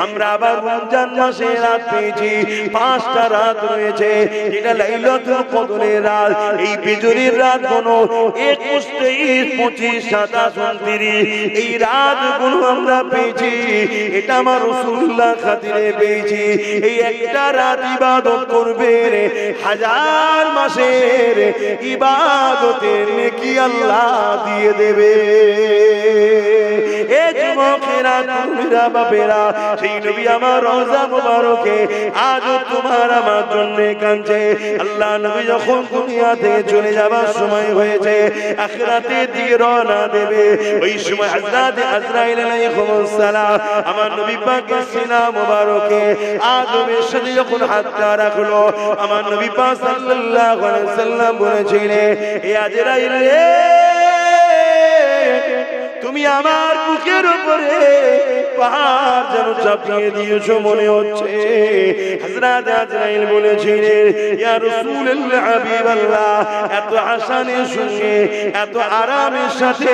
আমরা আবার রমজান মাসে রাত পেয়েছি, 5টা রাত রয়েছে, যেটা লাইলাতুল কদরের রাত। এই বিজুরির রাত গুলো 21, 23, 25, 27, 29 এই রাতগুলো আমরা পেয়েছি। এটা আমার রাসূলুল্লাহ খাতিরে পেয়েছি। এই একটা রাত ইবাদত করবে, 1000 মাসের ইবাদতের নেকি আল্লাহ দিয়ে দেবে। এ যুবকেরা, তরুণীরা, বাপেরা, সেই নবী আমার রওজা মুবারকে আজ তোমার আমার জন্য কাঁদছে। আল্লাহ নবী যখন দুনিয়া থেকে চলে যাবার সময় হয়েছে, আখিরাতের দিকে রওনা দেবে, ওই সময় হযরত আজরাইল আলাইহিস সালাম আমার নবী পাকের সিনা মুবারকে আদমের সাথে যখন হাতটা রাখলো, আমার নবী পাক সাল্লাল্লাহু আলাইহি সাল্লাম বলেছিলেন, এ আজরাইল রে, তুমি আমার বুকের উপরে পাহাড় যেন চাপিয়ে দিয়েছো মনে হচ্ছে। হযরত আজরাইল বলেছিলেন, ইয়া রাসূলুল্লাহ, হাবিবাল্লাহ, এত আসানের সঙ্গে এত আরামের সাথে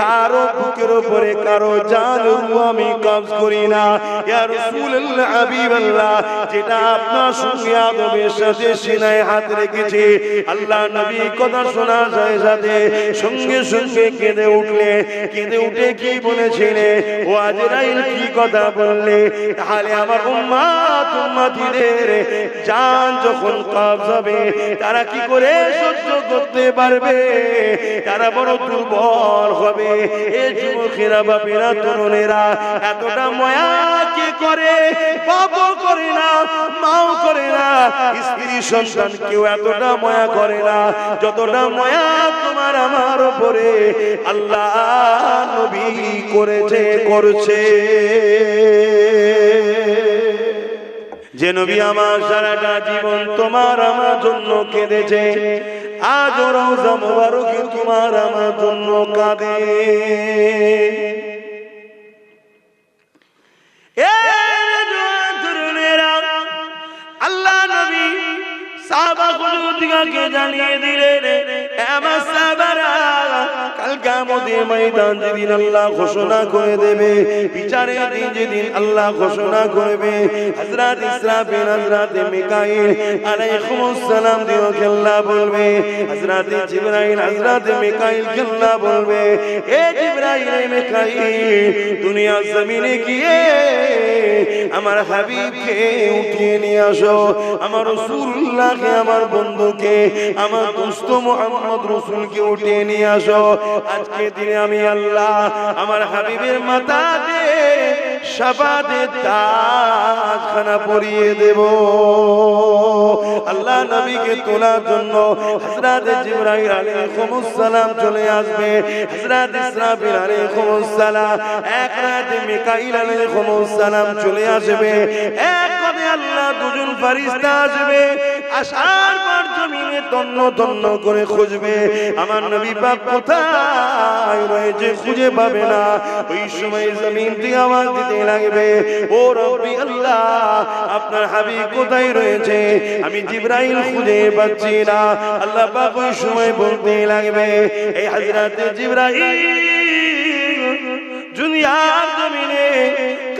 কারো বুকের উপরে কারো জান আমি কবজ করি না। ইয়া রাসূলুল্লাহ, হাবিবাল্লাহ, যেটা আপনার সঙ্গে আদমের সাথে সিনায় হাত রেখেছি। আল্লাহ নবী কথা শোনা যায় সাথে সঙ্গে সঙ্গে কেঁদে উঠলে, কেঁদে উঠে কি বলেছিলে, ও আজরাইল কি কথা বললে? তাহলে আমার উম্মত উম্মতিদের জান যখন কবজ হবে তারা কি করে সহ্য করতে পারবে? তারা বড় দুর্বল হবে। এই যুবকেরা, বাপেরা, তরুণেরা, এতটা মায়া কে করে? বাপও করে না, মাও করে না, স্ত্রী সন্তান কেউ এতটা মায়া করে না যতটা মায়া তোমার আমার উপরে আল্লাহ নবী করেছে, করছে। যে নবী আমার সারাটা জীবন তোমার আমার জন্য কেঁদেছে, আজ রওজা মুবারকে তোমার আমার জন্য কাঁদে। আল্লাহ নবী সাহাবা হুজুরদিগকে জানিয়ে দিলেন, আমার সাহাবারা, কাল কিয়ামতের ময়দান যেদিন আল্লাহ ঘোষণা করে দেবে, বিচারের দিন যেদিন আল্লাহ ঘোষণা করবে, হযরত ইসরাফিল, হযরত মিকাইল আলাইহিমুস সালাম দিওকে আল্লাহ বলবে, হযরত জিবরাইল, হযরত মিকাইলকে আল্লাহ বলবে, এ জিবরাইল, মিকাইল, দুনিয়ার জমিনে গিয়ে আমার হাবিবকে উঠিয়ে নিয়ে আসো, আমার রাসূলুল্লাহকে, আমার বন্ধুকে, আমার দোস্ত মুহাম্মদ রাসূলকে উঠিয়ে নিয়ে আসো। আজকে দিনে আমি আল্লাহ আমার হাবিবের মাথাতে শাফাতের তাজখানা পরিয়ে দেব। আল্লাহ নবীকে তোলার জন্য হযরত জিবরাইল আলাইহিস সালাম চলে আসবে, হযরত ইসরাফিল আলাইহিস সালাম, এক রাতে মিকাইল আলাইহিস সালাম চলে আসবে, এক করে আল্লাহ দুজন ফেরেশতা আসবে। আসার পর জমিনে তন্ন তন্ন করে খুঁজবে, আমার নবী পাক কোথায় রয়েছে খুঁজে পাবে না। ওই সময় জমিন থেকে আওয়াজ দিতে লাগবে, ও রব্বি আল্লাহ, আপনার হাবিব কোথায় রয়েছে? আমি জিবরাইল খুঁজে পাচ্ছি না। আল্লাহ পাক ওই সময় বলতে লাগবে, এই হযরত জিবরাইল দুনিয়ার জমিনে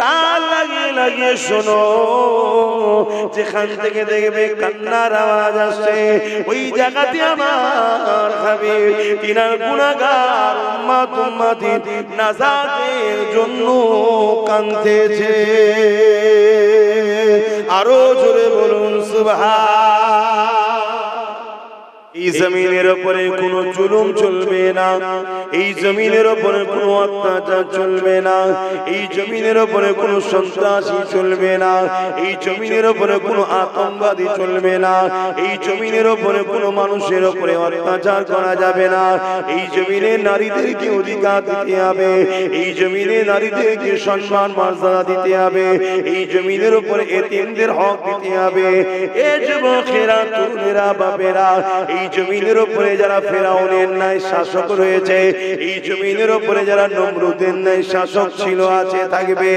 কান লাগিয়ে লাগিয়ে শোনো, যেখান থেকে দেখবে কান্নার আওয়াজ আসছে, ওই জায়গাতে আমার হাবিব তিনার গুনাহগার উম্মত উম্মতি নাজাতের জন্য কাঁদতেছে। আরো জোরে বলুন সুবহান। এই জমিনের উপরে কোনো জুলুম চলবে না, এই জমিনের উপরে কোনো অত্যাচার চলবে না, এই জমিনের উপরে কোনো সন্ত্রাসী চলবে না, এই জমিনের উপরে কোনো আতঙ্কবাদী চলবে না, এই জমিনের উপরে কোনো মানুষের উপরে অত্যাচার করা যাবে না। এই জমিনে নারীদেরকে অধিকার দিতে হবে, এই জমিনে নারীদেরকে সম্মান মর্যাদা দিতে হবে, এই জমিনের উপরে এতিমদের হক দিতে হবে। এ যুবকেরা, তরুণেরা, বাপেরা, এই জমিনের উপরে যারা ফেরাউনের ন্যায় শাসক রয়েছে, এই জমিনের উপরে যারা নমরুদের ন্যায় শাসক ছিল, আছে, থাকবে,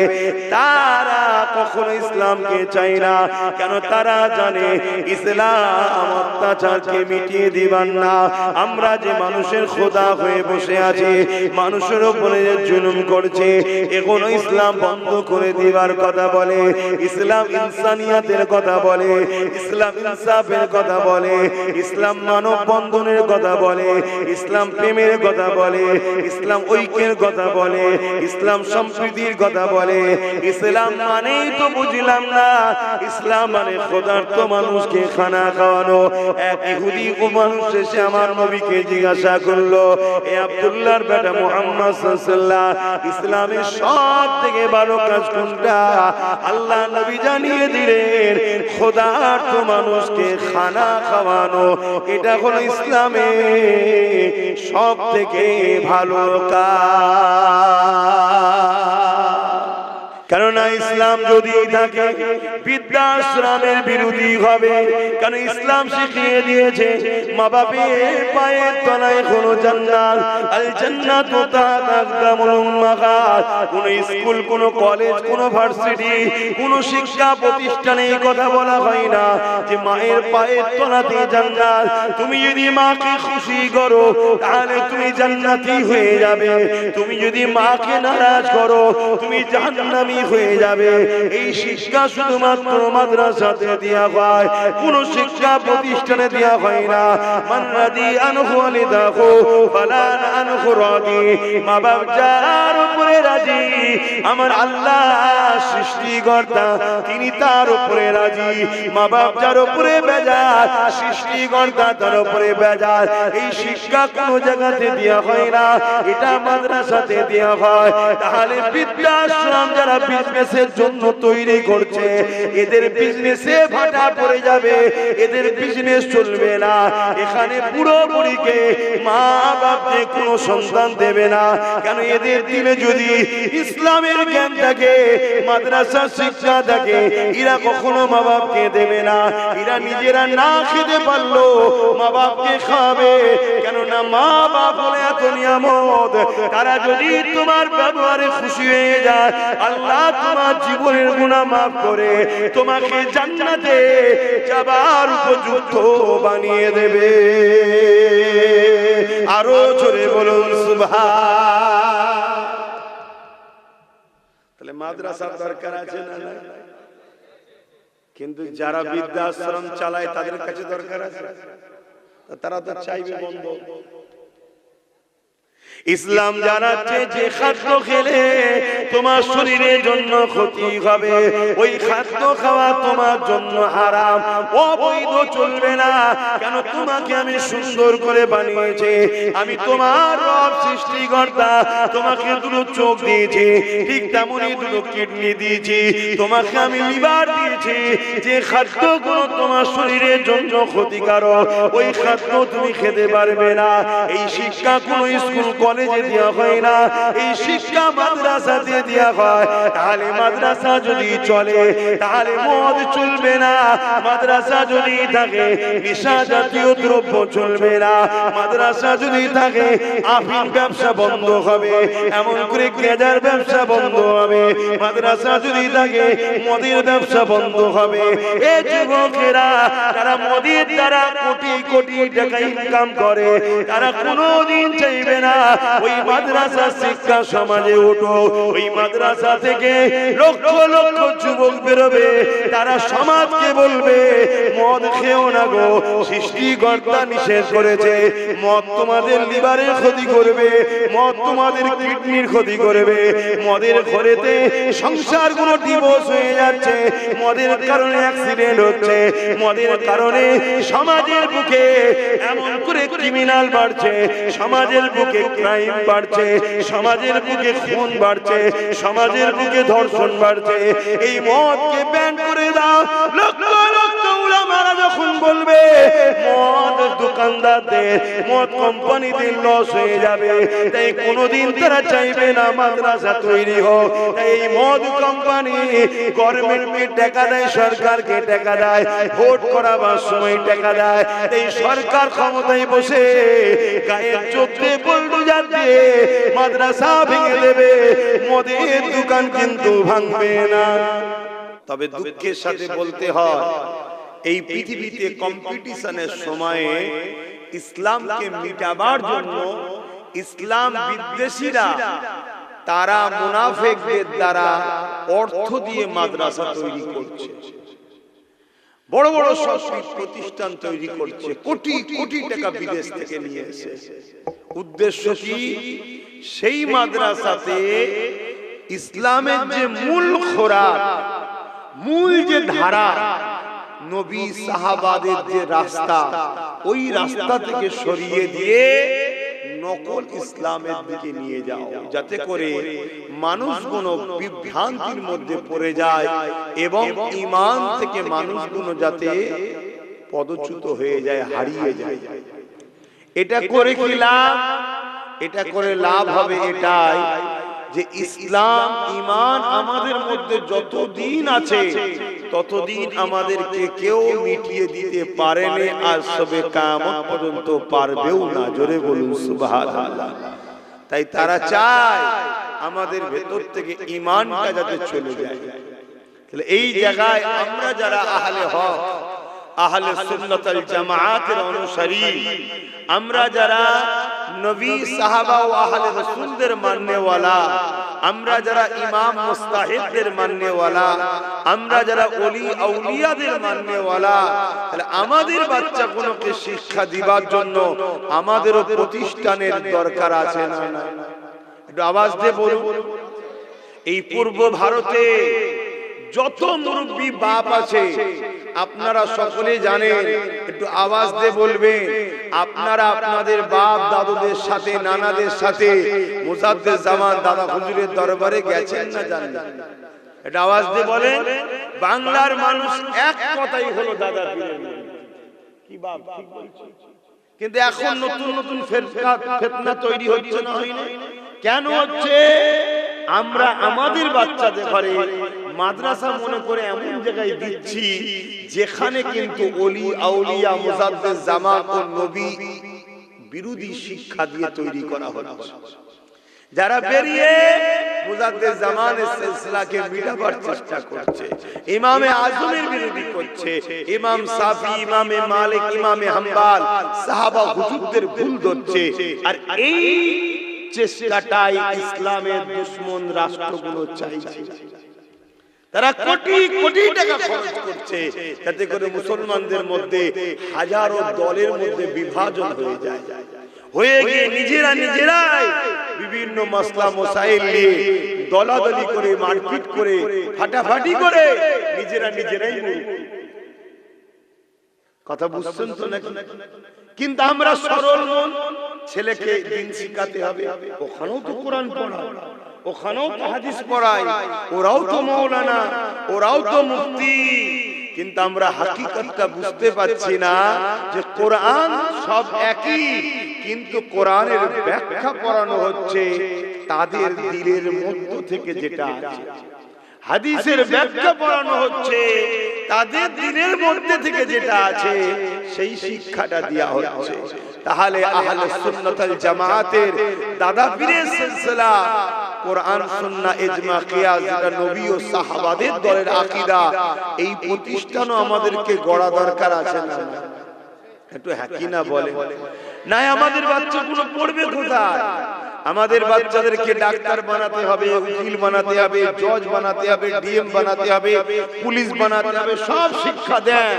তারা কখনো ইসলামকে চায় না। কেন? তারা জানে ইসলাম অত্যাচারকে মিটিয়ে দিবেন না। আমরা যে মানুষের খোদা হয়ে বসে আছি, মানুষের উপরে যে জুলুম করছে, এখনো ইসলাম বন্ধ করে দিবার কথা বলে, ইসলাম ইনসানিয়াতের কথা বলে, ইসলাম ইনসাফের কথা বলে, ইসলাম মানব বন্ধনের কথা বলে, ইসলাম প্রেমের কথা বলে, ইসলাম ঐক্যের কথা বলে, ইসলাম সম্প্রীতির কথা বলে। ইসলাম মানেই তো বুঝলাম না, ইসলাম মানে খোদার্থ মানুষকে খানা খাওয়ানো। এক ইহুদি ও মানুষ এসে আমার নবীকে জিজ্ঞাসা করলো, এ আব্দুল্লাহর বেটা মুহাম্মদ সাল্লাল্লাহু আলাইহি ওয়াসাল্লাম, ইসলামের সব থেকে ভালো কাজ কোনটা? আল্লাহ নবী জানিয়ে দিলেন, খোদার্থ মানুষকে খানা খাওয়ানো, এটা হলো ইসলামের সব থেকে ভালো কাজ। কেননা ইসলাম যদি থাকে, বৃদ্ধাশ্রমের বিরোধী হবে। কারণ ইসলাম শিখিয়ে দিয়েছে মা বাপের পায়ের তলায় কোনো জান্নাত, আল জান্নাতু তাহতা আকদামুল উম্মাহাত। কোন স্কুল, কোন কলেজ, কোন ভার্সিটি, কোন শিক্ষা প্রতিষ্ঠানে এই কথা বলা হয় না যে মায়ের পায়ের তলাতে জান্নাত। তুমি যদি মাকে খুশি করো তাহলে তুমি জান্নাতি হয়ে যাবে, তুমি যদি মাকে নারাজ করো তুমি জাহান্নামী হয়ে যাবে। এই শিক্ষা শুধুমাত্র মাদ্রাসাতে দেয়া হয়, কোন শিক্ষা প্রতিষ্ঠানে দেয়া হয় না। মান রাদি আনহু ওয়ালিদাহু ফালা আনহু রাদি। মা বাপ যার উপরে রাজি, আমার আল্লাহ সৃষ্টিকর্তা তিনি তার উপরে রাজি। মা বাপ যার উপরে বেজার, সৃষ্টিকর্তা তার উপরে বেজার। এই শিক্ষা কোন জায়গাতে দেয়া হয় না, এটা মাদ্রাসাতে দেয়া হয়। তাহলে বৃদ্ধাশ্রম যারা বিজনেসের জন্য তৈরি করছে, এদের বিজনেসে ভাটা পড়ে যাবে, এদের বিজনেস চলবে না। এখানে পুরোপুরিকে মা বাপকে কোনো সন্তান দেবে না। কেন? এদের দিলে যদি ইসলামের জ্ঞান থাকে, মাদ্রাসার শিক্ষা থাকে, এরা কখনো মা বাপকে দেবে না। এরা নিজেরা না খেতে পারলো মা বাপকে খাবে। কেননা মা বাপ হলে এত নিয়ামত, তারা যদি তোমার ব্যবহারে খুশি হয়ে যায়, আল্লাহ তোমার জীবনের গুনাহ মাফ করে তোমাকে জান্নাতে যাবার উপযুক্ত বানিয়ে দেবে। আরো জোরে বলুন সুবহান। তাহলে মাদ্রাসার দরকার আছে না? কিন্তু যারা বৃদ্ধাশ্রম চালায় তাদের কাছে দরকার আছে, তারা তো চাইবে বন্ধ। ইসলাম জানাচ্ছে যে খাদ্য খেলে তোমার শরীরের জন্য ক্ষতি হবে, ওই খাদ্য খাওয়া তোমার জন্য হারাম, অবৈধ, চলবে না। কেন? তোমাকে আমি সুন্দর করে বানিয়েছি, আমি তোমার রব সৃষ্টিকর্তা, তোমাকে দুটো চোখ দিয়েছি, ঠিক তেমনই দুটো কিডনি দিয়েছি, তোমাকে আমি লিভার দিয়েছি। যে খাদ্যগুলো তোমার শরীরের জন্য ক্ষতিকারক, ওই খাদ্য তুমি খেতে পারবে না। এই শিক্ষা কোন স্কুল কলেজে দেওয়া হয় না, এই শিক্ষা মাদ্রাসাতে দেওয়া হয়। তাহলে মাদ্রাসা যদি চলে তাহলে মদ চলবে না, মাদ্রাসা যদি থাকে নেশা জাতীয় দ্রব্য চলবে না, মাদ্রাসা যদি থাকে আফিম ব্যবসা বন্ধ হবে, এমন করে গেজার ব্যবসা বন্ধ হবে। মাদ্রাসা যদি থাকে মদের ব্যবসা বন্ধ হবে। এই যুবকেরা তারা মদের দ্বারা কোটি কোটি টাকা ইনকাম করে, তারা কোনোদিন চাইবে না ওই মাদ্রাসা শিক্ষা সমাজে উঠো। ওই মাদ্রাসা থেকে লক্ষ লক্ষ যুবক বেরোবে, তারা সমাজকে বলবে মদ খেও না গো, সৃষ্টিকর্তা নিষেধ করেছে। মদ তোমাদের লিভারের ক্ষতি করবে, মদ তোমাদের কিডনির ক্ষতি করবে। মদের ঘরেতে সংসারগুলো ডিভোর্স হয়ে যাচ্ছে, মদের কারণে অ্যাক্সিডেন্ট হচ্ছে, মদের কারণে সমাজের বুকে এমন করে ক্রিমিনাল বাড়ছে, সমাজের বুকে ক্রাইম বাড়ছে, সমাজের বুকে খুন বাড়ছে, সমাজের বুকে ধর্ষণ বাড়ছে। এই মদকে ব্যান করে দাও। লক্ষ লক্ষ উলামারা যখন বলবে মদ দোকানদারদের, মদ কোম্পানিদের লস হয়ে যাবে, তাই কোনোদিন তারা চাইবে না মাদ্রাসা তৈরি হোক। এই মদ কোম্পানি গভর্নমেন্টকে টাকা দেয়, সরকারকে টাকা দেয়, ভোট করাবার সময় টাকা দেয়। এই সরকার ক্ষমতায় বসে গায়ের চোখে বুলডোজার দিয়ে মাদ্রাসা ভেঙে দেবে, মদের দোকান কিন্তু ভাঙবে না। তবে দুঃখের সাথে বলতে হয়, এই পৃথিবীতে কম্পিটিশনের সময়ে ইসলামকে মিটাবার জন্য ইসলাম বিদ্বেষীরা তারা মুনাফিকদের দ্বারা অর্থ দিয়ে মাদ্রাসা তৈরি করছে, বড় বড় সব প্রতিষ্ঠান তৈরি করছে, কোটি কোটি টাকা বিদেশ থেকে নিয়ে এসে। উদ্দেশ্য কি? সেই মাদ্রাসাতে ইসলামের যে মূল খোরাক, মূল যে ধারা, নবী সাহাবাদের যে রাস্তা, ওই রাস্তা থেকে সরিয়ে দিয়ে নকল ইসলামের দিকে নিয়ে যাও, যাতে করে মানুষগুলো বিভ্রান্তির মধ্যে পড়ে যায় এবং ঈমান থেকে মানুষগুলো যাতে পদচ্যুত হয়ে যায়, হারিয়ে যায়। এটা করে কি লাভ? এটা করে লাভ হবে এটাই যে ইসলাম ঈমান আমাদের মধ্যে যতদিন আছে ততদিন আমাদেরকে কেউ মিটিয়ে দিতে পারেনি, আর সবে কিয়ামত পর্যন্ত পারবেও না। জোরে বলুন সুবহানাল্লাহ। তাই তারা চায় আমাদের ভেতর থেকে ঈমানটা যাতে চলে যায়। তাহলে এই জায়গায় আমরা যারা আহলে হক, আহলে সুন্নাত ওয়াল জামাআতের অনুসারী, আমরা যারা নবী সাহাবা ও আহলে রাসূলদের মাননেওয়ালা, আমরা যারা ইমাম মুস্তাহিদদের মাননেওয়ালা, আমরা যারা ওলি আউলিয়াদের মাননেওয়ালা, তাহলে আমাদের বাচ্চাগুলোকে শিক্ষা দিবার জন্য আমাদেরও প্রতিষ্ঠানের দরকার আছে না? একটু আওয়াজ দিয়ে বলুন। এই পূর্ব ভারতে যত মুরব্বী বাপ আছে আপনারা সকলেই জানেন, একটু আওয়াজ দিয়ে বলবেন, আপনারা আপনাদের বাপ দাদুদের সাথে, নানাদের সাথে মুজাদ্দিদ জামান দাদা হুজুরের দরবারে গেছেন না জানেন? এটা আওয়াজ দিয়ে বলেন। বাংলার মানুষ এক কথাই হলো দাদা পীরের মুরিদ। কি বাপ ঠিক বলছে? কিন্তু এখন নতুন নতুন ফিতনা তৈরি হচ্ছে না? হয় না? কেন হচ্ছে? আমরা আমাদের বাচ্চাদের ঘরে মাদ্রাসা মনে করে এমন জায়গায় দিচ্ছি যেখানে কিন্তু ওলি আউলিয়া মুজাদ্দিদ জামান ও নবী বিরোধী শিক্ষা দিয়ে তৈরি করা হচ্ছে। যারা বেরিয়ে মুজাদ্দিদ জামানের সিলসিলাকে মিটাবার চেষ্টা করছে, ইমামে আজমের বিরোধী করছে, ইমাম শাফি, ইমামে মালিক, ইমামে হাম্বল, সাহাবা হুজুরদের ভুল ধরছে। আর এই চেষ্টাটাই ইসলামের দুশমন রাষ্ট্রগুলো চাইছে। তারা কোটি কোটি টাকা খরচ করছে যাতে করে মুসলমানদের মধ্যে হাজারো দলের মধ্যে বিভাজন হয়ে যায়, হয়ে গিয়ে নিজেরাই বিভিন্ন মাসলা মাসাইল নিয়ে দলাদলি করে, মারপিট করে, ফাটাফাটি করে নিজেরাই কথা বুঝছেন তো নাকি? কিন্তু আমরা সরল মন, ছেলেকে দিন শিখাতে হবে, ওখানেও তো কোরআন পড়ায়, ওখানেও তো হাদিস পড়ায়, ওরাও তো মাওলানা, ওরাও তো মুফতি। কিন্তু আমরা হাকিকতটা বুঝতে পারছি না যে কোরআন সব একই, কিন্তু কোরআনের ব্যাখ্যা পড়ানো হচ্ছে তাদের দিলের মধ্য থেকে যেটা আছে। হাদিসের ব্যাখ্যা পড়ানো হচ্ছে তাদের দিনের মধ্যে থেকে যেটা আছে, সেই শিক্ষাটা দেয়া হচ্ছে। তাহলে আহলে সুন্নাত ওয়াল জামাআতের দাদা পীরের সিলসিলা, কোরআন সুন্নাহ ইজমা কিয়াস, যেটা নবী ও সাহাবাদের দলের আকীদা, এই প্রতিষ্ঠানও আমাদেরকে গড়া দরকার আছে না? একটু হ্যাঁ কি না বলে? না আমাদের বাচ্চাগুলো পড়বে কোথায়? আমাদের বাচ্চাদেরকে ডাক্তার বানাতে হবে, উকিল বানাতে হবে, জজ বানাতে হবে, ডিএম বানাতে হবে, পুলিশ বানাতে হবে, সব শিক্ষা দেন,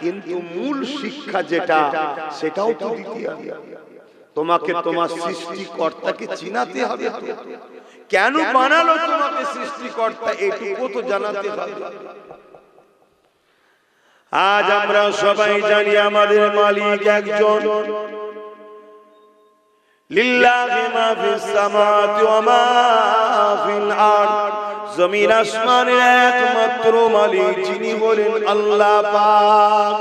কিন্তু মূল শিক্ষা যেটা সেটাও তো দিতে হবে। তোমাকে তোমার সৃষ্টিকর্তাকে চিনাতে হবে। কেন বানালো তোমাকে সৃষ্টিকর্তা, এটুকু তো জানাতে হবে। আজ আমরা সবাই জানি আমাদের মালিক একজন। লিল্লাহি মা ফিস সামাওয়াতি ওয়া মা ফিল আরদ। জমিন আসমানের একমাত্র মালিক যিনি বলেন আল্লাহ পাক।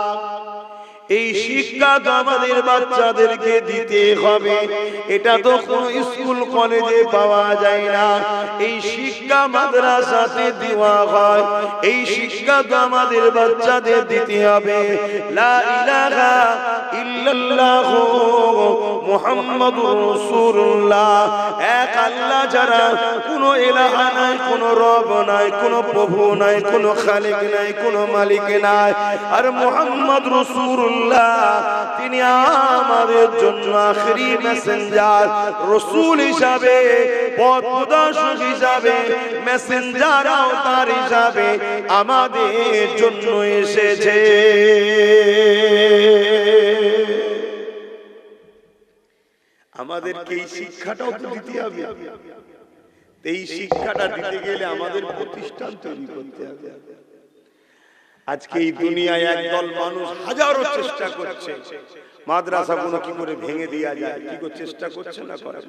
এই শিক্ষা তো আমাদের বাচ্চাদেরকে দিতে হবে, এটা তো কোনো স্কুল কলেজে পাওয়া যায় না, এই শিক্ষা মাদ্রাসাতে দেওয়া হয়। এই শিক্ষা তো আমাদের বাচ্চাদের দিতে হবে। লা ইলাহা ইল্লাল্লাহ মুহাম্মাদুর রাসূলুল্লাহ, এক আল্লাহ ছাড়া কোনো ইলাহা নাই, কোনো রব নাই, কোনো প্রভু নাই, কোনো খালিক নাই, কোনো মালিক নাই। আর মুহাম্মদ রাসূলুল্লাহ তিনি আমাদের জন্য আখেরি মেসেঞ্জার, রাসূল হিসাবে, পথ প্রদর্শক হিসাবে, মেসেঞ্জার আওতার হিসাবে আমাদের জন্য এসেছে। আমাদেরকে এই শিক্ষাটাও তো দিতে হবে। এই শিক্ষাটা দিতে গেলে আমাদের প্রতিষ্ঠান তৈরি করতে হবে। আজকে এই দুনিয়ায় একদল মানুষ হাজারো চেষ্টা করছে মাদ্রাসাগুলো কি করে ভেঙে দেওয়া যায়, কি করে চেষ্টা করছে না করে।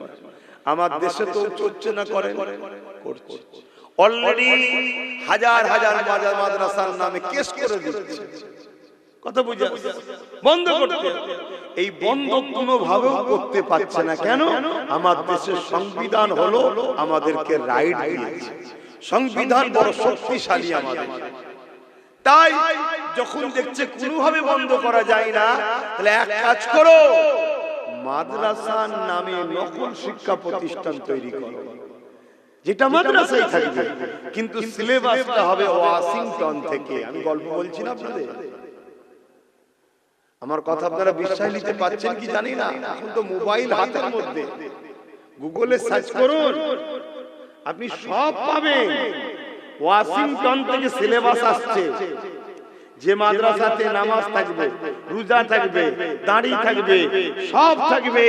আমার দেশে তো চলছে না, করে করছে। অলরেডি হাজার হাজার মাদ্রাসার নামে কেস করে দিচ্ছে। কথা বুঝা বন্ধ করতে, এই বন্ধ কোনো ভাবেও করতে পারছে না। কেন? আমার দেশের সংবিধান হলো আমাদেরকে রাইট দিয়েছে, সংবিধান বড় শক্তিশালী আমাদের। তাই যখন দেখছে কোনোভাবে বন্ধ করা যায় না, তাহলে এক কাজ করো, মাদ্রাসার নামে নকল শিক্ষা প্রতিষ্ঠান তৈরি করো, যেটা মাদ্রাসায় থাকবে কিন্তু সিলেবাসটা হবে ওয়াশিংটন থেকে। আমি গল্প বলছি না আপনাদের, আমার কথা আপনারা বিশ্বাস নিতে পারছেন কি জানি না। এখন তো মোবাইল হাতের মধ্যে, গুগলে সার্চ করুন, আপনি সব পাবেন। ওয়াশিংটন থেকে সিলেবাস আসছে, যে মাদ্রাসাতে নামাজ থাকবে, রোজা থাকবে, দাড়ি থাকবে, সব থাকবে,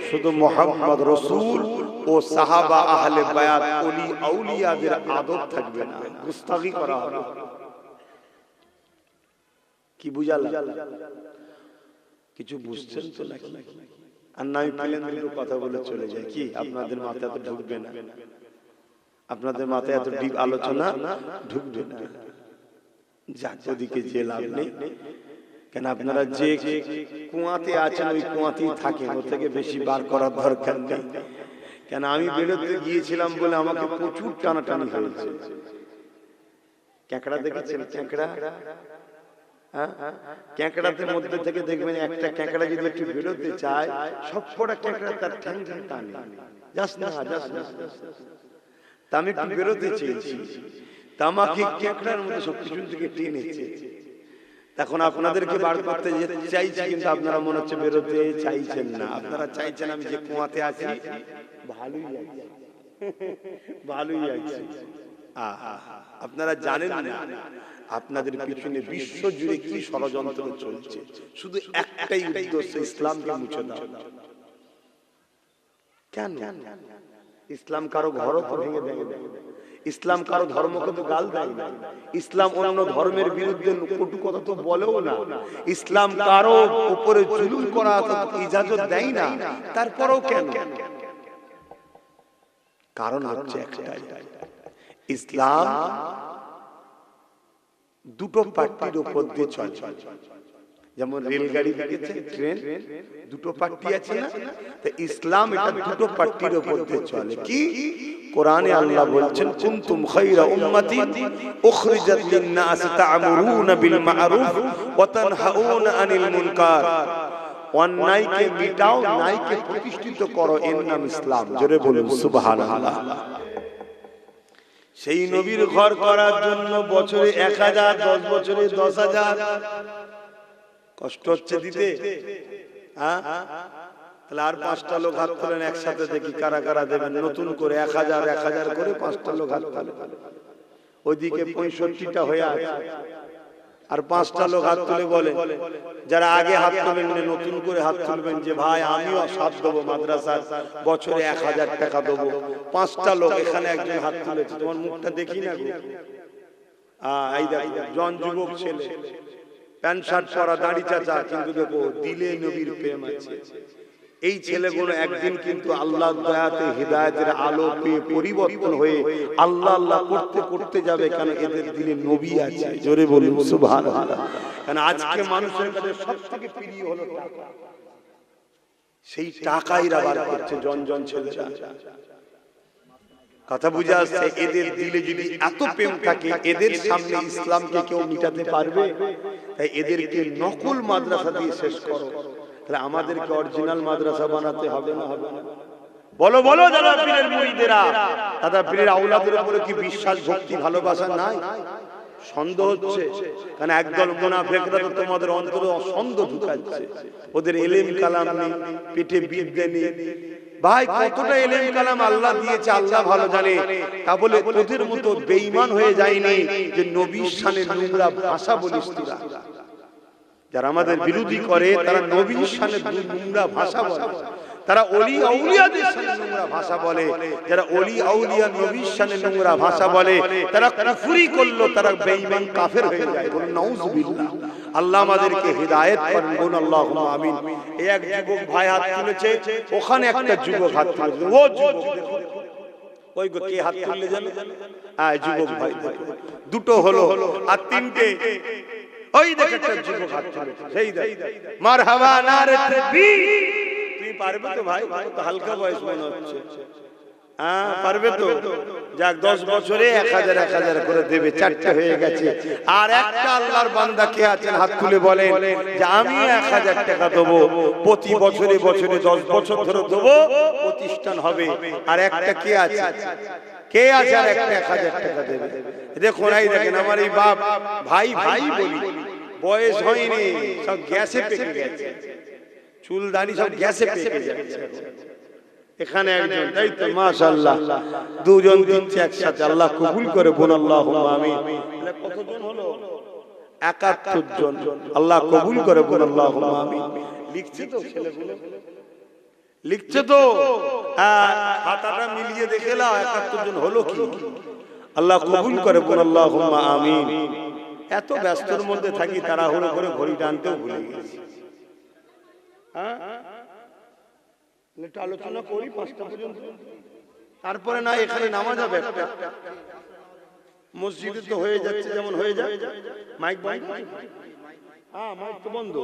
শুধু মুহাম্মদ রাসূল ও সাহাবা আহলে বায়াত ওলি আউলিয়াদের আদব থাকবে না, গুস্তাখি করা হবে। কি বুঝালাম? কিছু বুঝছেন তো নাকি? আর নাই প্লেন দুটো কথা বলে চলে যায়, কি আপনাদের মাথায় তো ঢুকবে না, আপনাদের মাথায় এত ডিপ আলোচনা ঢুকবে না। যাক, ওদিকে যে লাভ নেই, কেন আপনারা যে কুয়াতে আছেন ওই কুয়াতেই থাকেন, ওর থেকে বেশি বার করার দরকার নেই। কেন আমি বেরোতে গিয়েছিলাম বলে আমাকে প্রচুর টানাটানি হয়েছে। ক্যাঁকড়া দেখেছেন? ক্যাঁকড়া, ক্যাঁকড়াদের মধ্যে থেকে দেখবেন একটা ক্যাঁকড়া যদি একটু বেরোতে চায়, সবকটা ক্যাঁকড়া তার ঠ্যাং টানে, যাস না যাস না। তা আমি একটু বেরোতে চেয়েছি, তা আমাকে ক্যাঁকড়ার মধ্যে সবকিছু থেকে টেনেছে। এখন আপনাদেরকে বার করতে যেতে চাইছি, কিন্তু আপনারা মনে হচ্ছে বেরোতে চাইছেন না। আপনারা চাইছেন আমি যে কুয়াতে আছি ভালোই আছে, ভালোই আছে। আপনারা জানেন না আপনাদের পিছনে বিশ্ব জুড়ে কি ষড়যন্ত্র চলছে, শুধু একটাই উদ্দেশ্য, ইসলামকে মুছে দাও। কেন? ইসলাম কারো ঘরও তো ভেঙে দেয়, ইসলাম কারো ধর্মকে তো গাল দেয় না, ইসলাম অন্য ধর্মের বিরুদ্ধে কটু কথা তো বলেও না, ইসলাম কারো উপরে জুলুম করা ইজাজত দেয় না। তারপরেও কেন? কারণ হচ্ছে একটাই, ইসলাম দুটো পার্টির উপর দিয়ে চলে। যেমন রেলগাড়ি দেখেছে, ট্রেন, দুটো পার্টি আছে না? তো ইসলাম এটা দুটো পার্টির উপর দিয়ে চলে। কি? কোরআনে আল্লাহ বলছেন, কুনতুম খায়রা উম্মাতিন উখরিজাত লিন-নাস তা'মুরুনা বিল মা'রুফ ওয়া তানহাউনা আনিল মুনকার। অন্যায়কে মিটাও, ন্যায়কে প্রতিষ্ঠিত করো, এর নাম ইসলাম। জোরে বলুন সুবহানাল্লাহ। সেই নবীর ঘর করার জন্য বছরে 1000, 10 বছরে 10,000 কষ্ট হচ্ছে দিতে। তাহলে আর 5টা লোক হাত তোলেন একসাথে, দেখি কারা কারা দেবেন। নতুন করে 1000 1000 করে 5টা লোক হাত তোলেন। ওইদিকে 65টা হয়ে আছে, আর 5টা লোক হাত তুলে বলে, যারা আগে হাত তুলবেন নতুন করে হাত তুলবেন, যে ভাই আমিও সাথ দেবো, মাদ্রাসার বছরে 1000 টাকা দেবো। 5টা লোক, এখানে একজন হাত তুলেছে, তোমার মুখটা দেখি না গো। এই দেখো জন যুবক ছেলে, প্যান্ট শার্ট পরা, দাড়ি চাচা, কিন্তু দেখো দিলে নবীর প্রেম আছে। এই ছেলেগুলো একদিন কিন্তু আল্লাহর দয়াতে হিদায়াতের আলো পেয়ে পরিবর্তন হয়ে আল্লাহ আল্লাহ করতে করতে যাবে। কেন এদের দিলে নবী আছে। জোরে বলুন সুবহানাল্লাহ। কারণ আজকে মানুষের কাছে সবথেকে প্রিয় হলো টাকা, সেই টাকাই বার করছে জন জন ছেলেরা। কথা বুঝে আসছে? এদের দিলে যদি এত প্রেম থাকে, এদের সামনে ইসলামকে কেউ মিটাতে পারবে? তাই এদেরকে নকল মাদ্রাসা দিয়ে শেষ করো। তাহলে আমাদেরকে অরিজিনাল মাদ্রাসা বানাতে হবে না? হবে না? বলো বলো দাদা পীরের মুরিদেরা, দাদা পীরের আওলাদের উপরে কি বিশ্বাস ভক্তি ভালোবাসা নাই? সন্দেহ হচ্ছে। কারণ একদল মুনাফিকরা তো তোমাদের অন্তরে সন্দেহ ঢুকাচ্ছে। ওদের ইলম কালাম নেই, পেটে বিদ্যা নেই। ভাই কতটা ইলম কালাম আল্লাহ দিয়েছে আল্লাহ ভালো জানে। তা বলে তোদের মতো বেঈমান হয়ে যায়নি যে নবীর শানে নোংরা ভাষা বলিস তোরা। যারা আমাদের বিরোধী করে তারা নবীর শানে নোংরা ভাষা বলে, তারা ওলি আউলিয়াদের শানে নোংরা ভাষা বলে। যারা ওলি আউলিয়া নবীর শানে নোংরা ভাষা বলে তারা কুফরি করলো, তারা বেঈমান কাফের হয়ে যায়। বলুন নাউজুবিল্লাহ। আল্লাহ আমাদেরকে হিদায়াত করেন। বলুন আল্লাহুম্মা আমিন। এই এক যুবক ভাই হাত তুলেছে, ওখানে একটা যুবক হাত তুলেছে। ও যুবক দেখো, ওই গো কে হাত তুললে জানো? যুবক ভাই দুটো হলো আর তিনটে। ওই দেখ একটা যুবক হাত তুলেছে, সেই দেখ। মারহাবা নারে তাকবীর। তুমি পারবে তো ভাই? তো হালকা বয়স মনে হচ্ছে। হ্যাঁ পারবে তো? যাক 10 বছরে 1000 করে দেবে, 4টা হয়ে গেছে। আর একটা আল্লাহর বান্দা কে আছেন হাত তুলে বলেন যে আমি 1000 টাকা দেবো, প্রতি বছরে বছরে 10 বছর ধরে দেবো, প্রতিষ্ঠান হবে। আর একটা কে আছে? কে আছে আর একটা 1000 টাকা দেবে? দেখুন এই দেখেন আমার এই বাপ ভাই ভাই বলি, বয়স হয়নি, সব গ্যাসে পেকে গেছে, চুল দাড়ি সব গ্যাসে পেকে যাচ্ছে। এখানে একজন, তাই তো মাশাআল্লাহ, দুজন দিচ্ছে একসাথে। আল্লাহ কবুল করে। বল আল্লাহুম্মা আমিন। কতজন হলো? 71 জন। আল্লাহ কবুল করে। বল আল্লাহুম্মা আমিন। লিখছে তো ছেলেগুলো, লিখছে তো। খাতাটা মিলিয়ে দেখে নাও 71 জন হলো কি? আল্লাহ কবুল করে। বল আল্লাহুম্মা আমিন। এত ব্যস্তর মধ্যে থাকি, তাড়াহুড়ো করে ঘড়ি টানতেও ভুলে গেছি। হ্যাঁ একটু আলোচনা করি 5টা পর্যন্ত, তারপরে না এখানে নামাজ হবে একটা। মসজিদে তো হয়ে যাচ্ছে যেমন হয়ে যায়, মাইক বন্ধ। হ্যাঁ মাইক তো বন্ধ।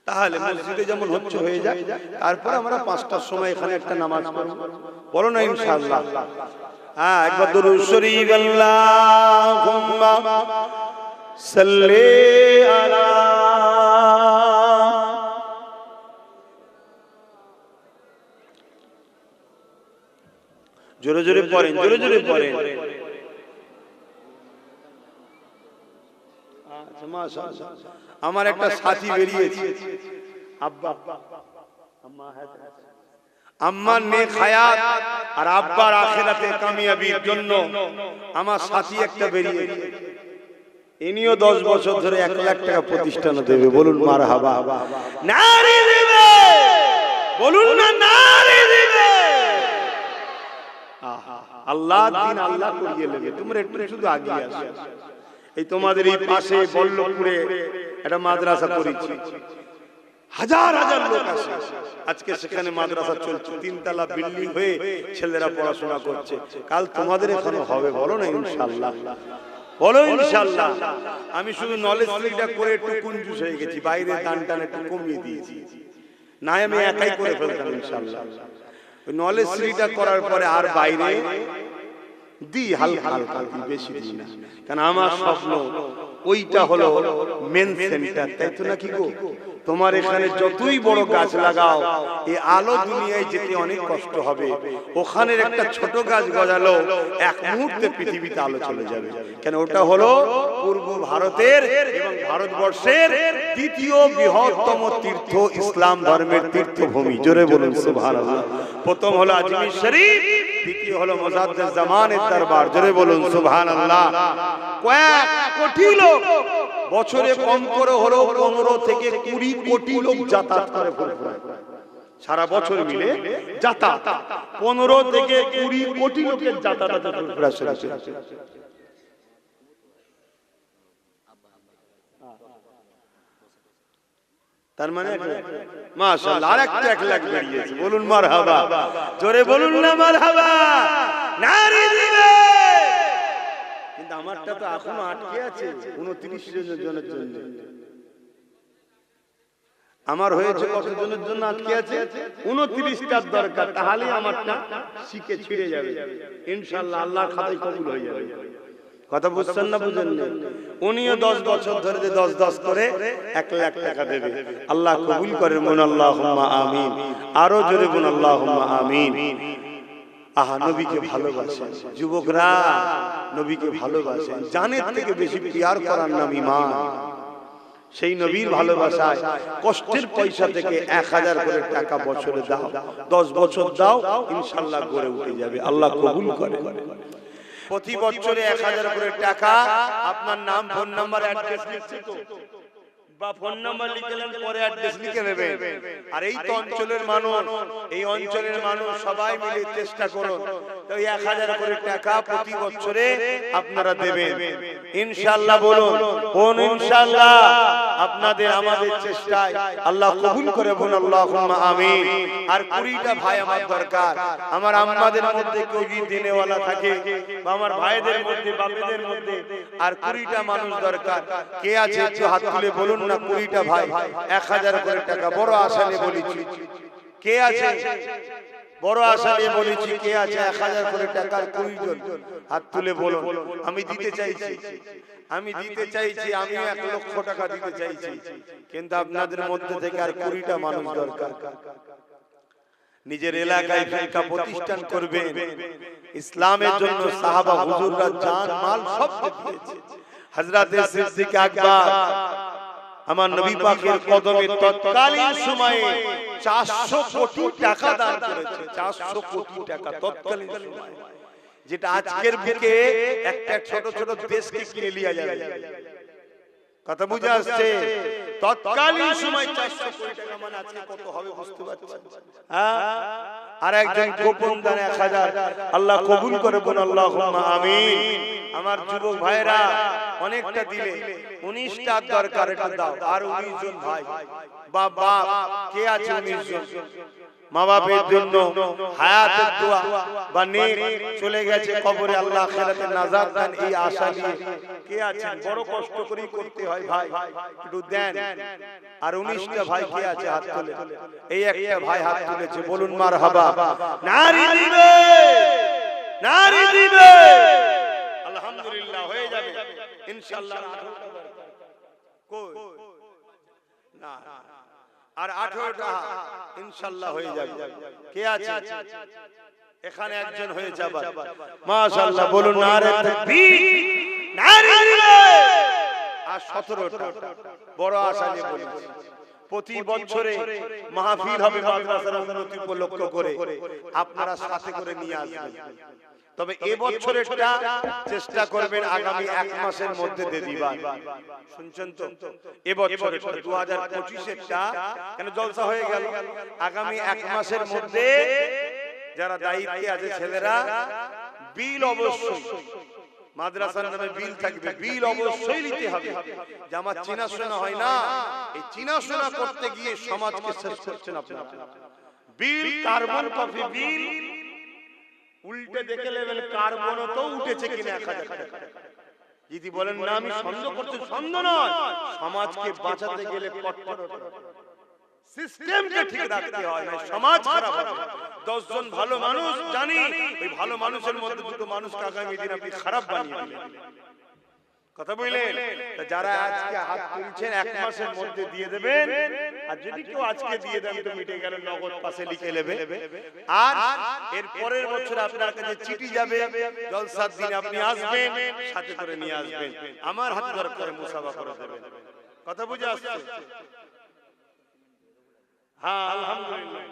তাহলে মসজিদে যেমন হচ্ছে হয়ে যায়, তারপরে আমরা 5টার সময় এখানে একটা নামাজ পড়ব। বলো না ইনশাআল্লাহ? হ্যাঁ একবার দুরূদ শরীফ আল্লাহুম্মা সাল্লি আলা। জোরে জোরে পড়েন, জোরে জোরে পড়েন। আমার একটা সাথী বেরিয়েছে, আব্বা আম্মার নেক হায়াত আর আব্বার আখিরাতে কামিয়াবির জন্য আমার সাথী একটা বেরিয়েছে। ইনিও 10 বছর ধরে 1 লাখ টাকা প্রতিষ্ঠান দেবে। বলুন মারহাবা। নারী দিবে, বলুন না নারী দিবে। আল্লাহ দিন আল্লাহ করিয়ে নেবে। তোমরা একটু শুধু আগিয়ে আসো। এই তোমাদের এই পাশে বল্লভপুরে একটা মাদ্রাসা করেছি, হাজার হাজার লোক আসে। আজকে সেখানে মাদ্রাসা চলছে, 3 তলা বিল্ডিং হয়ে ছেলেরা পড়াশোনা করছে। কাল তোমাদের এখানে হবে। বলো না ইনশাআল্লাহ? বলো ইনশাআল্লাহ। আমি শুধু নলেজ লিগটা করে একটু কনফিউজ হয়ে গেছি, বাইরে দান টান একটু কমিয়ে দিয়েছি, না আমি একাই করে ফেলতাম ইনশাআল্লাহ। নলেজ লিগটা করার পরে আর বাইরে দি হালকা হালকা দি, বেশি দিই না। কারণ আমার স্বপ্ন ওইটা হলো মেন সেন্টার, তাই তো নাকি গো? তোমার এখানে যতই বড় গাছ লাগাও, এই আলো দুনিয়ায় যেতে অনেক কষ্ট হবে। ওখানের একটা ছোট গাছ গজালো, এক মুহূর্তে পৃথিবীতে আলো চলে যাবে। কেন ওটা হলো পূর্ব ভারতের এবং ভারতবর্ষের দ্বিতীয় বৃহত্তম তীর্থ, ইসলাম ধর্মের তীর্থভূমি। জোরে বলুন সুবহানাল্লাহ। প্রথম হলো আজমির শরীফ, দ্বিতীয় হলো মুজাদ্দিদ জামানের দরবার। জোরে বলুন সুবহানাল্লাহ। কয়েক কোটি লোক বছরে কম করে হলো 15 থেকে 20 কোটি লোক যাতায়াত করে ফুরফুরায়। সারা বছর মিলে যাতায়াত 15 থেকে 20 কোটি লোকের যাতায়াত ফুরফুরা শরীফে। তার মানে মাশাআল্লাহ আরেকটা 1 লাখ বেরিয়েছে। বলুন মারহাবা, জোরে বলুন না মারহাবা, নারী দিবে। কিন্তু আমারটা তো এখনো আটকে আছে 29 জনের জন্য। আমার হয়েছে কতজনের জন্য আটকে আছে? 29টার দরকার, তাহলেই আমারটা শিখে ছিড়ে যাবে ইনশাআল্লাহ, আল্লাহর খাতায় কবুল হয়ে যাবে। কথা বুঝছেন না বুঝেন না? উনিও 10 বছর ধরে 10 করে 1 লাখ টাকা দেবে। আল্লাহ কবুল করেন, বলুন আল্লাহুম্মা আমিন। আরো জোরে বলুন আল্লাহুম্মা আমিন। আহা, নবীকে ভালোবাসেন যুবকরা, নবীকে ভালোবাসেন। জানের থেকে বেশি পিয়ার করার নাম ঈমান। সেই নবীর ভালোবাসায় কষ্টের পয়সা থেকে 1000 করে টাকা বছরে দাও, 10 বছর দাও, ইনশাআল্লাহ গড়ে উঠে যাবে। আল্লাহ কবুল করে। প্রতি বছরে 1000 করে টাকা, আপনার নাম, ফোন নাম্বার, অ্যাড্রেস লিখছে তো, বা ফোন নাম্বার লিখলেন, পরে অ্যাড্রেস লিখে নেবেন। আর এই তো অঞ্চলের মানুষ, এই অঞ্চলের মানুষ সবাই মিলে চেষ্টা করুন, তো 1000 করে টাকা প্রতি বছরে আপনারা দেবেন ইনশাআল্লাহ। বলুন কোন ইনশাআল্লাহ? আপনাদের আমাদের চেষ্টায় আল্লাহ কবুল করে, বলুন আল্লাহুম্মা আমিন। আর 20টা ভাই আমার দরকার। আমার আম্মাদের মধ্যে কেউ যদি দেনেওয়ালা থাকে, বা আমার ভাইদের মধ্যে, বাপেদের মধ্যে আর 20টা মানুষ দরকার। কে আছে একটু হাত তুলে বলুন না, 20টা ভাই 1000 করে টাকা। বড় আশা নিয়ে বলেছি, কে আছে? বড় আশা নিয়ে বলেছি, কে আছে 1000 করে টাকার 20 জন? হাত তুলে বলুন। আমি দিতে চাইছি, আমি 1 লক্ষ টাকা দিতে চাইছি, কিন্তু আপনাদের মধ্যে থেকে আর 20টা মানুষ দরকার। নিজের এলাকায় ফিরকা প্রতিষ্ঠান করবেন, ইসলামের জন্য সাহাবা হুজুররা জান মাল সব দিয়েছে। হযরতে সিদ্দিক আকবর আমার নবী পাকের কদমে তৎকালীন সময়ে 400 কোটি টাকা দান করেছে। 400 কোটি টাকা তৎকালীন সময়ে, যেটা আজকের বুকে একটা ছোট ছোট দেশকে কিনে লিয়া যাবে। কথা বুঝে আসছে? তৎকালীন সময় 400 কোটি টাকা মানে আজকে কত হবে বুঝতে পারছেন? হ্যাঁ, আর একজন গোপন দান 1000। আল্লাহ কবুল করে, বলুন আল্লাহুম্মা আমিন। আমার যুবক ভাইরা অনেকটা দিলে, 19টার দরকার, এটা দাও। আর 19 জন ভাই, বাবা কে আছে 19 জন? মা বাপের জন্য হায়াতের দোয়া বা নেক, চলে গেছে কবরে, আল্লাহ আখিরাতে নাজাত দেন, এই আশা নিয়ে কে আছেন? বড় কষ্ট করেই করতে হয় ভাই, একটু দেন। আর 19টা ভাই কে আছে? হাত তুলে। এই একটা ভাই হাত তুলেছে, বলুন মারহাবা। নারী দিবে, নারী দিবে, আলহামদুলিল্লাহ হয়ে যাবে ইনশাআল্লাহ। কই না, আর 18টা ইনশাআল্লাহ হয়ে যাবে। কে আছে এখানে? একজন হয়ে যাবে মাশাআল্লাহ। বলুন নারে তাকবীর, নারী দিবে। আর 17টা বড় আশা নিয়ে বলেছি, প্রতি বছরে মাহফিল হবে মাদ্রাসার উন্নতি উপলক্ষ করে, আপনারা সাথে করে নিয়ে আসবেন। তবে এবছরেরটা চেষ্টা করবেন আগামী 1 মাসের মধ্যে দিয়ে দিবা। শুনছেন তো? এবছরের 2025এরটা কেন জলসা হয়ে গেল, আগামী 1 মাসের মধ্যে যারা দায়িত্বে আছে ছেলেরা, বিল অবশ্যই মাদ্রাসার নামে বিল থাকবে, বিল অবশ্যই নিতে হবে। যে আমার চিনাশোনা হয় না, এই চিনাশোনা করতে গিয়ে সমাজকে শেষ করছেন আপনারা। বিল, কার্বন কপি বিল উল্টে দেখে নেবেন, কার্বনও তো উঠেছে কিনা 1000 টাকা। যদি বলেন না আমি সন্দেহ করছি, সন্দেহ নয়, সমাজকে বাঁচাতে গেলে কট্টরতা, সিস্টেমকে ঠিক রাখতে হয়, না সমাজ খারাপ হবে। 10 জন ভালো মানুষ জানি, ওই ভালো মানুষের মধ্যে দুটো মানুষকে আগামী দিন আপনি খারাপ বানিয়ে দিলেন। কথা বললেন? যারা আজকে হাত তুলছেন 1 মাসের মধ্যে দিয়ে দেবেন। আর যদি কেউ আজকে দিয়ে দেন তো মিটে গেল, নগদ পাশে লিখে নেবে। আর এর পরের বছর আপনার কাছে চিঠি যাবে, জলসার দিন আপনি আসবেন, সাথে করে নিয়ে আসবেন, আমার হাতে দরকার মুসাফা করে দেবেন। কথা বুঝে আসছে? হ্যাঁ আলহামদুলিল্লাহ।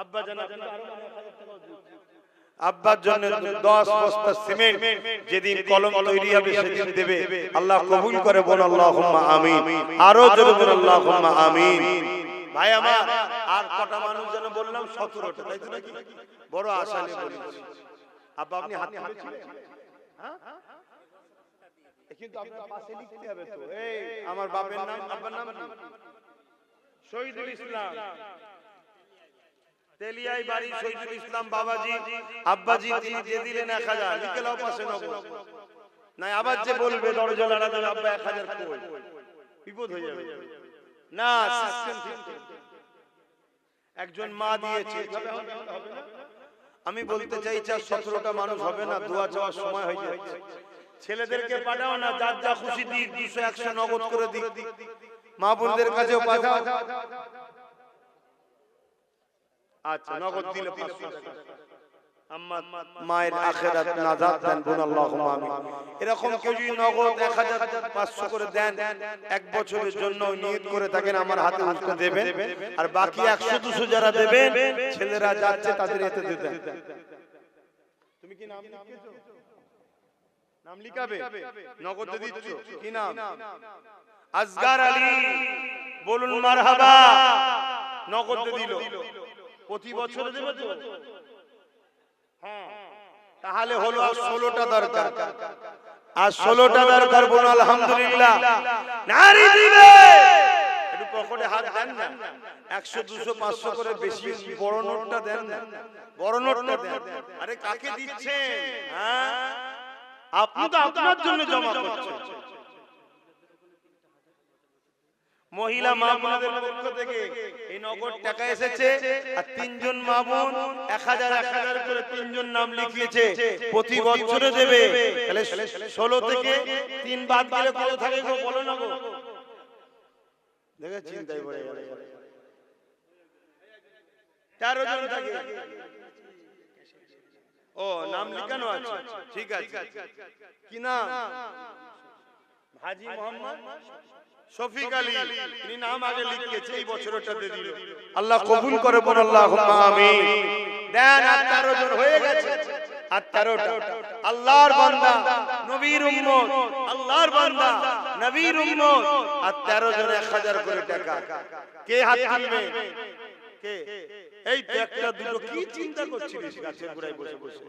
আব্বা জানা আব্বার জন্য 10 বস্তা সিমেন্ট যেদিন কলম তৈরি হবে সেদিন দেবে। আল্লাহ কবুল করে, বলুন আল্লাহুম্মা আমিন। আরো জোরে বলুন আল্লাহুম্মা আমিন। ভাই আমার আর কটা মানুষ যেন বললাম? 17টা, তাই তো নাকি? বড় আশা নিয়ে বলেছি। আব্বা আপনি হাত তুলেছিলেন? হ্যাঁ, কিন্তু আপনার পাশে লিখতে হবে তো। এই আমার বাপের নাম, আব্বার নাম কি? শহীদুল ইসলাম তেলিয়াই বাড়ি শহীদুল ইসলাম বাবাজি আব্বাজি তিনি দিয়ে দিলেন 1000 লিখে লাও পাশে নগদ না আবার যে বলবে দরজা লাড়া দেবে আব্বা 1000 কই বিপদ হয়ে যাবে না সিস্টেম ঠিক একজন মা দিয়েছে আমি বলতে চাইছি 17টা মানুষ হবে না দোয়া চাওয়ার সময় হয়ে যাচ্ছে ছেলেদেরকে পাঠাও না যার যা খুশি দিক 200 100 নগদ করে দিক মা বোনদের কাছেও পাঠাও আচ্ছা নগদ দিলে 500 টাকা আম্মা মায়ের আখিরাত নাজাত দেন বলুন আল্লাহুম্মা আমিন এরকম কেউ যদি নগদ 1500 করে দেন এক বছরের জন্য নিয়ত করে থাকেন আমার হাতে উঠতে দেবেন আর বাকি 100 200 যারা দেবেন ছেলেরা যাচ্ছে তাদের এতে দেন তুমি কি নাম লিখেছো নাম লিখাবে নগদ দিচ্ছ কি নাম আসগার আলী বলুন মারহাবা নগদ দিল প্রতি বছর দেবে তো হ্যাঁ তাহলে হলো আর 16টা দরকার আর 16টা দরকার বলুন আলহামদুলিল্লাহ নারী দিবে একটু পকেটে হাত দেন না 100 200 500 করে বেশি বড় নোটটা দেন না বড় নোটটা দেন আরে কাকে দিচ্ছেন হ্যাঁ আপনি তো আপনার জন্য জমা করছেন মহিলা মা বোনদের পক্ষ থেকে এই নগদ টাকা এসেছে আর তিনজন মা বোন 1000 1000 করে তিনজন নাম লিখিয়েছে প্রতি বছরে দেবে তাহলে 16 থেকে 3 বাদ গেলে কত থাকে গো বলো না গো দেখে চিন্তাই পড়ে গেল 13 জন থাকে ও নাম লিখানো আছে ঠিক আছে কি নাম হাজী মোহাম্মদ শফিক আলী তিনি নাম আগে লিখিয়েছে এই বছরটাতে দিল আল্লাহ কবুল করে বল আল্লাহুম্মা আমিন দেন আর 13 জন হয়ে গেছে আর 13টা আল্লাহর বান্দা নবীর উম্মত আল্লাহর বান্দা নবীর উম্মত আর 13 জন 1000 করে টাকা কে হাত তুলবে কে এই তো একটা দুটো কি চিন্তা করছিস গাছের গোড়ায় বসে বসে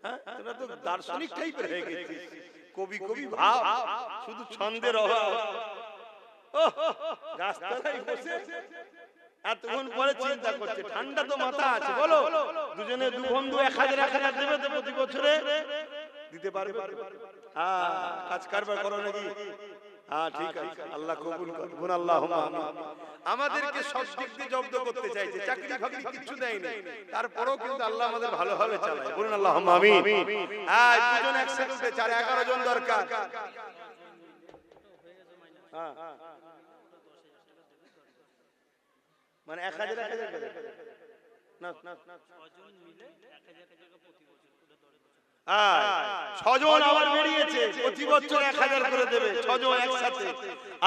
হ্যাঁ তোরা তো দার্শনিক টাইপের হয়ে গেছিস কবি কবি ভাব শুধু ছন্দের অভাব গাছতলায় বসে এতক্ষণ পরে চিন্তা করছে ঠান্ডা তো মাথা আছে বলো দুজনে দু বন্ধু 1000 1000 দেবে তো প্রতি বছরে দিতে পারবে হ্যাঁ কাজ কারবার করো নাকি হ্যাঁ ঠিক আছে আল্লাহ কবুল করুন আল্লাহুম্মা আমিন আমাদেরকে সব দিক দিয়ে জব্দ করতে চাইছে চাকরি ফাকরি কিছু দেয় না তারপরেও কিন্তু আল্লাহ আমাদের ভালোভাবে চালায় বলুন আল্লাহুম্মা আমিন হ্যাঁ দুজন একসাথে উঠে 11 জন দরকার হ্যাঁ মানে 1000 1000 করে না না 6 জন মিলে 1000 টাকা প্রতি বছর করে ধরে 6 জন আবার বেরিয়েছে প্রতি বছর 1000 করে দেবে 6 জন একসাথে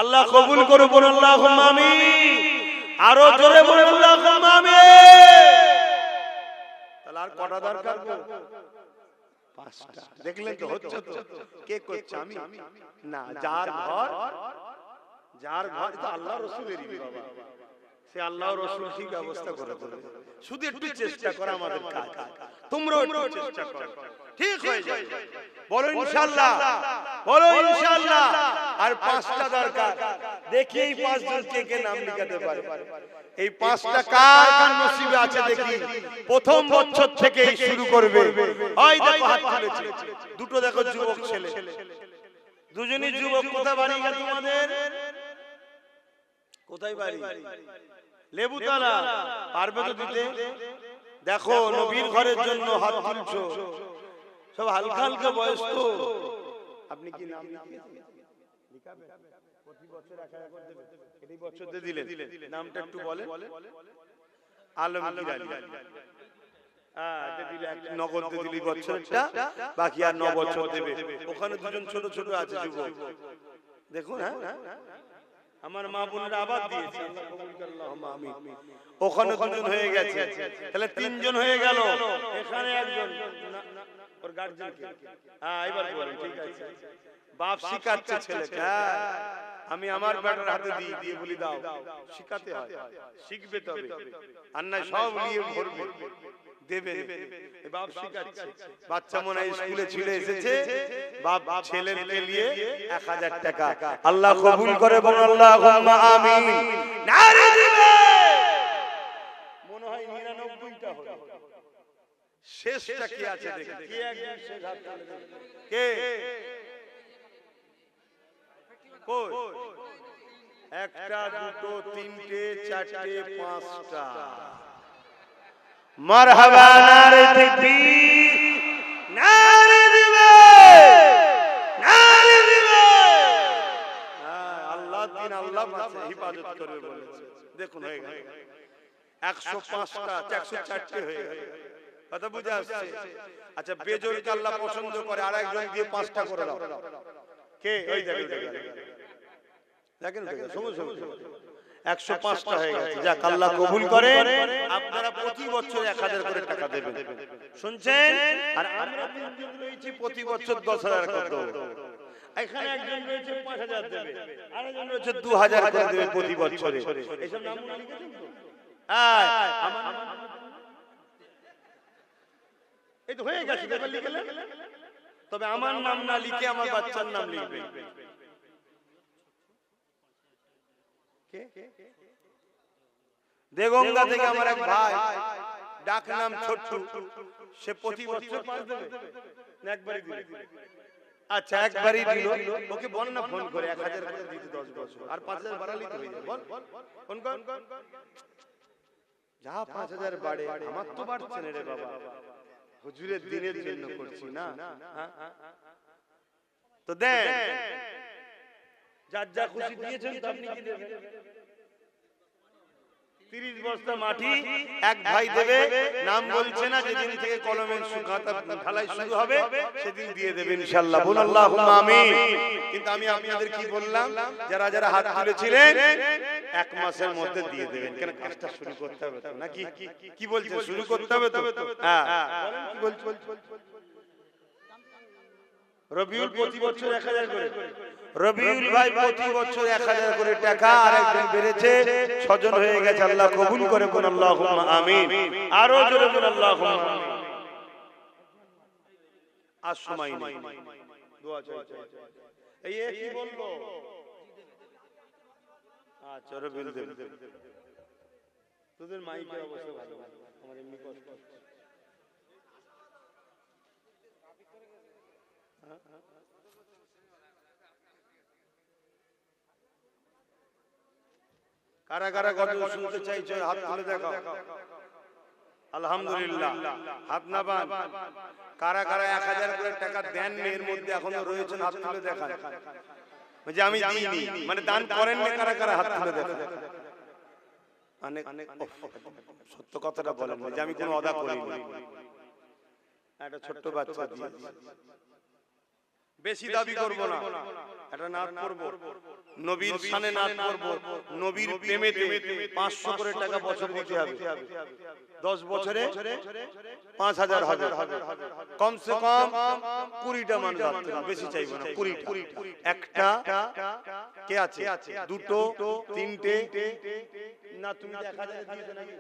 আল্লাহ কবুল করুন বলুন আল্লাহুম্মা আমিন আরো জোরে বলুন আল্লাহুম্মা আমিন তাহলে আর কটা দরকার গো 5টা দেখলেন তো হচ্ছে তো কে করছে আমি না যার ঘর তো আল্লাহ রাসূলেরই বাবা সে আল্লাহ রাসূল ঠিক ব্যবস্থা করে দেবে শুধু একটু চেষ্টা করা আমাদের কাজ তোমরাও একটু চেষ্টা করো ঠিক হয়ে যাবে বলো ইনশাআল্লাহ বলো ইনশাআল্লাহ আর 5টা দরকার দেখি এই 5 জন কে নাম লিখাতে পারে এই 5টা কার কার নসিবে আছে দেখি প্রথম বছর থেকেই শুরু করবে ওই দেখো হাত তুলেছে দুটো দেখো যুবক ছেলে দুজনই যুবক কোথায় বাড়ি গেল তোমাদের কোথায় বাড়ি লেবুতলা পারবে তো দিতে দেখো নবীর ঘরের জন্য হাত তুলছো সব হালকা হালকা বয়স তো আপনি কি নাম লিখাবে প্রতি বছর 1000 করে দেবে এই বছর দিয়ে দিলেন নামটা একটু বলেন আলমগীর আলী এটা দিলে নগদ দিয়ে দিলি বছরটা বাকি আর 9 বছর দেবে ওখানে দুজন ছোট ছোট আছে যুবক দেখুন হ্যাঁ আমার মা বোনেরা আবার দিয়েছে আল্লাহ কবুল করে আল্লাহুম্মা আমিন ওখানে দুজন হয়ে গেছে তাহলে 3 জন হয়ে গেল এখানে একজন ওর গার্জিয়ান কে হ্যাঁ এবার বলেন ঠিক আছে বাপ শিখাচ্ছে ছেলেকে আমি আমার বেটার হাতে দিয়ে বলি দাও শিখাতে হয় শিখবে তবে আর না সব নিয়ে ভরবে দেবে। বাপ শিখাচ্ছে, বাচ্চা মনে হয় স্কুলে ছিল, এসেছে, বাপ ছেলেকে নিয়ে 1000 টাকা। আল্লাহ কবুল করে, বলুন আল্লাহুম্মা আমিন। নারে দিবে, মনে হয় 99টা হলো, শেষটা কি আছে দেখি, কে একজন শেষ হাত তুলে দেবে, কে কই? একটা, দুটো, তিনটে, চারটে, পাঁচটা। মারহাবা, নারে তাকবীর, নারে দিবে, নারে দিবে। আল্লাহ দিন আল্লাহ বাঁচে, হিফাজত করবে বলেছে। দেখুন হয়ে গেল 105টা, 104টে হয়ে গেল। কথা বুঝে আসছে? আচ্ছা, বেজোরকে আল্লাহ পছন্দ করে, আর একজন দিয়ে 5টা করে দাও। কে? ওই দেখেন দেখেন দেখেন, সমু সমু 105টা হয়ে গেছে। যাক, আল্লাহ কবুল করেন। আপনারা প্রতি বছর 1000 করে টাকা দেবেন, শুনছেন? আর আমরা তিনজন রয়েছি, প্রতি বছর 10,000 করে দেব। এখানে একজন রয়েছে 5000 দেবে, আরেকজন রয়েছে 2000 করে দেবে প্রতি বছরে। এইসব নাম লিখেছেন তো? এই তো হয়ে গেছে, এবার লিখলেন। তবে আমার নাম না লিখে আমার বাচ্চার নাম লিখবেন। দেগঙ্গা থেকে আমার এক ভাই, ডাক নাম ছোট্টু, সে প্রতি বছর 5 দেবে না একবারই দিবে? আচ্ছা, একবারই দিল। ওকে বল না ফোন করে 1000 করে দিতে 10 বছর, আর 5000 বাড়ালি তো হয়ে যাবে। বল ফোন কর, যা 5000 বাড়ে। আমার তো বাড়ছে না রে বাবা, হুজুরের দিনের জন্য করছি না। তো দেন, যার যা খুশি দিয়েছেন আপনি কি দেবেন? 30 বস্তা মাটি এক ভাই দেবে, নাম বলছে না, যেদিন থেকে কলমের খাতা ঢালাই শুরু হবে সেদিন দিয়ে দেবে ইনশাআল্লাহ। বলুন আল্লাহুম্মা আমিন। কিন্তু আমি আপনাদের কি বললাম, যারা যারা হাত তুলেছিলেন 1 মাসের মধ্যে দিয়ে দেবেন। কেন, কাজটা শুরু করতে হবে তো নাকি? কি বলছেন, শুরু করতে হবে তো? হ্যাঁ, বলেন কি বলছেন? রবিউল প্রতি বছর 1000 করে, রবিউল ভাই প্রতি বছর 1000 করে টাকা, আর একজন বেড়েছে, 6 জন হয়ে গেছে। আল্লাহ কবুল করে, বলুন আল্লাহুম্মা আমিন। আরো জোরে বলুন আল্লাহুম্মা আমিন। আর সময় নেই, দোয়া চাই। এই কি বলবো? আচ্ছা, রবিউল দেব, তোদের মাইকের অবস্থা ভালো, আমার এমনি কষ্ট হচ্ছে। কারা কারা গজল শুনতে চাইছো হাত তুলে দেখাও। আলহামদুলিল্লাহ, হাত না বান। কারা কারা 1000 করে টাকা দেন এর মধ্যে এখনো রয়েছেন, হাত তুলে দেখান। যে আমি দিইনি, মানে দান করেন না, কারা কারা হাত তুলে দেখান। মানে সত্য কথাটা বলেন যে আমি কোনো অদা করিনি। একটা ছোট্ট বাচ্চা দিয়ে, বেশি দাবি করব না, একটা নাত করব, নবীর শানে নাত করব, নবীর প্রেমেতে 500 করে টাকা বছর দিতে হবে। 10 বছরে 5000 হবে, কমসে কম 20টা মানুষ আসবে, বেশি চাইবো না, 20টা। একটা কে আছে, দুটো, তিনটে, না তুমি 1000 দিয়েছো নাকি?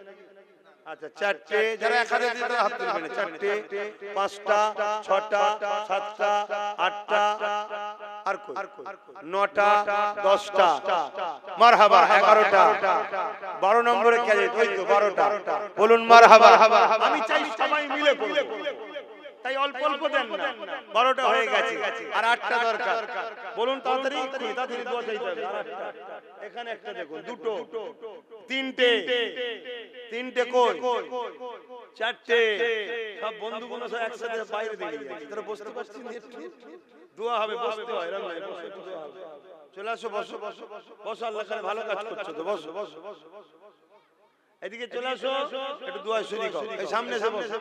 আচ্ছা, 4টে, যারা 1000 দিয়ে তারা হাত তুলবেন। 4টে, 5টা, 6টা, 7টা, 8টা, আর কই 9টা, 10টা, মারহাবা, 11টা, 12 নম্বরে কে আছে? ওই তো 12টা। বলুন মারহাবা। আমি চাই সবাই মিলে করব, তাই অল্প অল্প দেন না। 12টা হয়ে গেছে, আর 8টা দরকার। বলুন তাড়াতাড়ি, তাড়াতাড়ি দোয়া চাইতে হবে। আর 8টা, এখানে একটা দেখুন, দুটো, তিনটে, তিনটে কই, 4টে। সব বন্ধুগুলো সব একসাথে বাইরে দেখে যাচ্ছে, তারা বসতে পারছি না। দোয়া হবে, বসতে হয়, এরকম নয়, বসে দোয়া হবে। চলে আসো, বসো বসো বসো, আল্লাহ তাআলা ভালো কাজ করছো তো, বসো বসো বসো। এদিকে চলে আসো, একটু দোয়া শরীক হও। এই সামনে এসে বসো।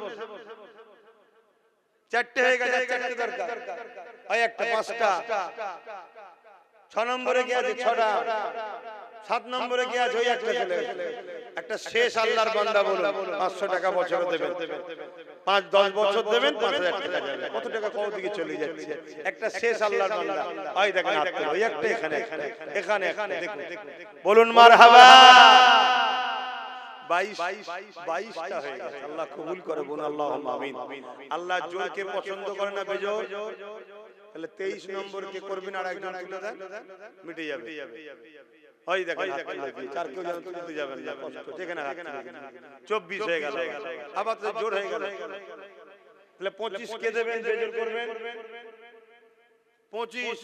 4টে হয়ে গেছে, 4টে দরকার। ওই একটা, 5টা, 6 নম্বরে কি আছে? 6টা, 7 নম্বরে কি আছে? ওই একটা চলে গেছে। একটা শেষ আল্লাহর বান্দা, বলুন 500 টাকা বছরে দেবেন, 5-10 বছর দেবেন, 5000 টাকা যাবে। কত টাকা কোন দিকে চলে যাচ্ছে? একটা শেষ আল্লাহর বান্দা, ওই দেখেন হাত তোলো, ওই একটা এখানে, এখানে এখানে দেখুন, বলুন মারহাবা। 22টা হয়ে গেছে। আল্লাহ কবুল করে বোন, আল্লাহুম্মা আমিন। আল্লাহ জোরকে পছন্দ করে না বেজোর। তাহলে 23 নম্বর কে করবেন আর একজন তুলে দেন, মিটে যাবে। হয় দেখেন চার কেউ যেন তুলতে যাবেন না, কষ্ট যেখানে হাত তুলে। 24 হয়ে গেল, আবার তো জোর হয়ে গেল। তাহলে 25 কে দেবেন, বেজোর করবেন 25।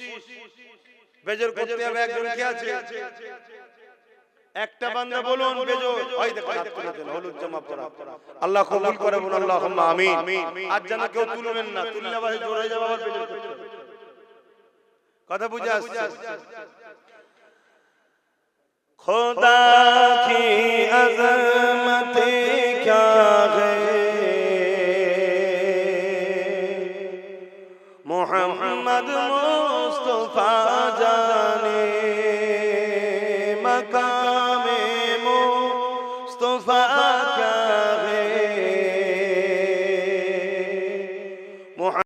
বেজোর করতে হবে একজন কে আছে? একটা বান্দা বলুন বেজোর। হয় দেখেন হাত তুলে দেন, হলুদ জামা পরা। আল্লাহ কবুল করে বলুন আল্লাহুম্মা আমিন। আজ যেন কেউ তুলবেন না, তুললে আবার জোর হয়ে যাবে, আবার বেজোর করতে হবে। কথা বুঝে আসছে? খোদা কি আজমত क्या है, मोहम्मद मुस्तफा जाने मकान